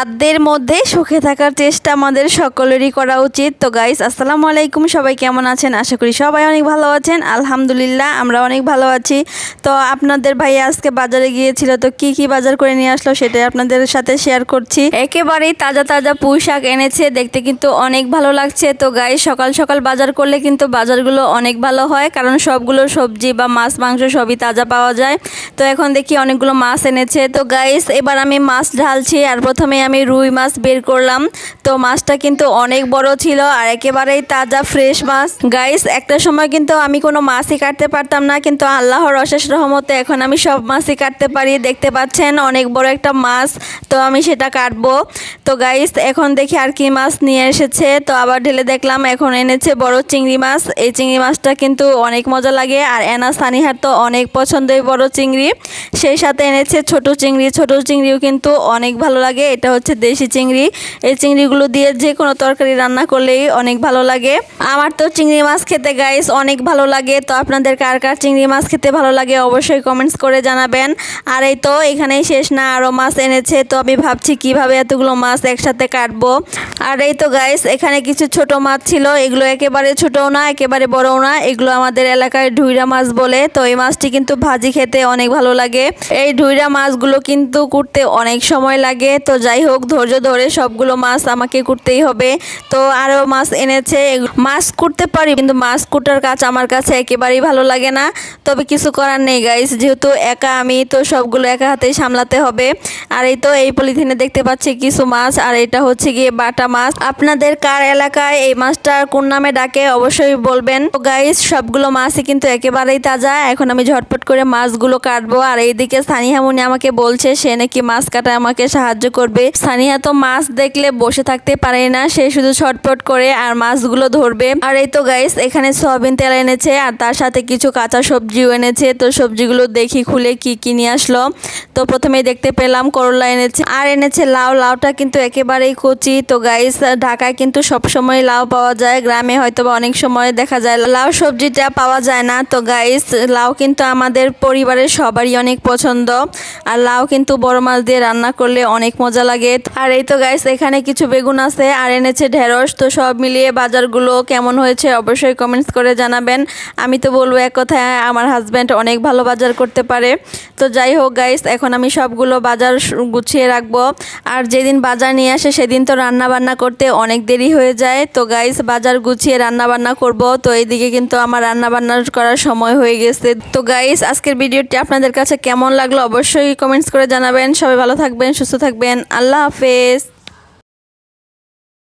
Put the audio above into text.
সাধ্যের মধ্যে সুখে থাকার চেষ্টা আমাদের সকলেরই করা উচিত। তো গাইস, আসসালামু আলাইকুম, সবাই কেমন আছেন? আশা করি সবাই অনেক ভালো আছেন। আলহামদুলিল্লাহ, আমরা অনেক ভালো আছি। তো আপনাদের ভাই আজকে বাজারে গিয়েছিল, তো কি কি বাজার করে নিয়ে আসলো সেটাই আপনাদের সাথে শেয়ার করছি। একেবারেই তাজা তাজা পুঁই শাক এনেছে, দেখতে কিন্তু অনেক ভালো লাগছে। তো গাইস, সকাল সকাল বাজার করলে কিন্তু বাজারগুলো অনেক ভালো হয়, কারণ সবগুলো সবজি বা মাছ মাংস সবই তাজা পাওয়া যায়। তো এখন দেখি অনেকগুলো মাছ এনেছে। তো গাইস, এবার আমি মাছ ঢালছি, আর প্রথমে আমি রুই মাছ বের করলাম। তো মাছটা কিন্তু অনেক বড় ছিল আর একেবারেই তাজা ফ্রেশ মাছ। গাইস, একটা সময় কিন্তু আমি কোনো মাছই কাটতে পারতাম না, কিন্তু আল্লাহর অশেষ রহমতে এখন আমি সব মাছই কাটতে পারি। দেখতে পাচ্ছেন অনেক বড় একটা মাছ, তো আমি সেটা কাটবো। তো গাইস, এখন দেখি আর কি মাছ নিয়ে এসেছে। তো আবার ঢেলে দেখলাম এখন এনেছে বড় চিংড়ি মাছ। এই চিংড়ি মাছটা কিন্তু অনেক মজা লাগে, আর এনা সানিহার তো অনেক পছন্দের বড় চিংড়ি। সেই সাথে এনেছে ছোট চিংড়ি। ছোট চিংড়িও কিন্তু অনেক ভালো লাগে, এটা হচ্ছে দেশি চিংড়ি। এই চিংড়িগুলো দিয়ে যে কোনো তরকারি রান্না করলেই অনেক ভালো লাগে। আমার তো চিংড়ি মাছ খেতে গাইস অনেক ভালো লাগে। তো আপনাদের কার কার চিংড়ি মাছ খেতে ভালো লাগে অবশ্যই কমেন্টস করে জানাবেন। আর এই তো এখানেই শেষ না, আরও মাছ এনেছে। তো আমি ভাবছি কিভাবে এতগুলো মাছ একসাথে কাটবো। আর এই তো গাইস, এখানে কিছু ছোট মাছ ছিল, এগুলো একেবারে ছোটও না একেবারে বড়ও না, এগুলো আমাদের এলাকায় ঢুইরা মাছ বলে। তো এই মাছটি কিন্তু ভাজি খেতে অনেক ভালো লাগে। এই ঢুইরা মাছগুলো কিন্তু কুটতে অনেক সময় লাগে। তো যাই হোক, ধৈর্য ধরে সবগুলো মাছ আমাকে কুটতেই হবে। তো আরও মাছ এনেছে। মাছ কুটতে পারি, কিন্তু মাছ কুটার কাজ আমার কাছে একেবারেই ভালো লাগে না। তবে কিছু করার নেই গাইস, যেহেতু একা আমি, তো সবগুলো একা হাতেই সামলাতে হবে। আর এই তো এই পলিথিনে দেখতে পাচ্ছি কিছু মাছ, আর এটা হচ্ছে গিয়ে বাটা মাছ। আপনাদের কার এলাকায় এই মাছটা কোন নামে ডাকে অবশ্যই বলবেন। তো গাইস, সবগুলো মাছই কিন্তু একেবারেই তাজা। এখন আমি ঝটপট করে মাছগুলো কাটবো। আর এইদিকে সানিহা মুনি আমাকে বলছে সে নাকি মাছ কাটায় আমাকে সাহায্য করবে। সানিহা তো মাছ দেখলে বসে থাকতে পারে না, সে শুধু ছটপট করে আর মাছগুলো ধরবে। আর এই তো গাইস, এখানে সয়াবিন তেল এনেছে, আর তার সাথে কিছু কাঁচা সবজিও এনেছে। তো সবজিগুলো দেখি খুলে কি কি নিয়ে আসলো। তো প্রথমেই দেখতে পেলাম করলা এনেছে, আর এনেছে লাউ। লাউটা কিন্তু একেবারেই কচি। তো গাইস, ঢাকায় কিন্তু সবসময় লাউ পাওয়া যায়, গ্রামে হয়তো বা অনেক সময় দেখা যায় লাউ সবজিটা পাওয়া যায় না। তো গাইস, লাউ কিন্তু আমাদের পরিবারের সবারই অনেক পছন্দ, আর লাউ কিন্তু বড় মাছ দিয়ে রান্না করলে অনেক মজা লাগে। আর এই তো গাইস, এখানে কিছু বেগুন আছে, আর এনেছে ঢেঁড়স। তো সব মিলিয়ে বাজারগুলো কেমন হয়েছে অবশ্যই কমেন্টস করে জানাবেন। আমি তো বলবো এক কথায়, আমার হাজব্যান্ড অনেক ভালো বাজার করতে পারে। তো যাই হোক গাইস, এখন আমি সবগুলো বাজার গুছিয়ে রাখবো। আর যেদিন বাজার নিয়ে আসে সেদিন তো রান্না বান্না করতে অনেক দেরি হয়ে যায়। তো গাইস, বাজার গুছিয়ে রান্না বান্না করব। তো এইদিকে কিন্তু আমার রান্না বান্না করার সময় হয়ে গেছে। তো গাইস, আজকের ভিডিওটি আপনাদের কাছে কেমন লাগলো অবশ্যই কমেন্টস করে জানাবেন। সবাই ভালো থাকবেন, সুস্থ থাকবেন। আল্লাহ হাফেজ।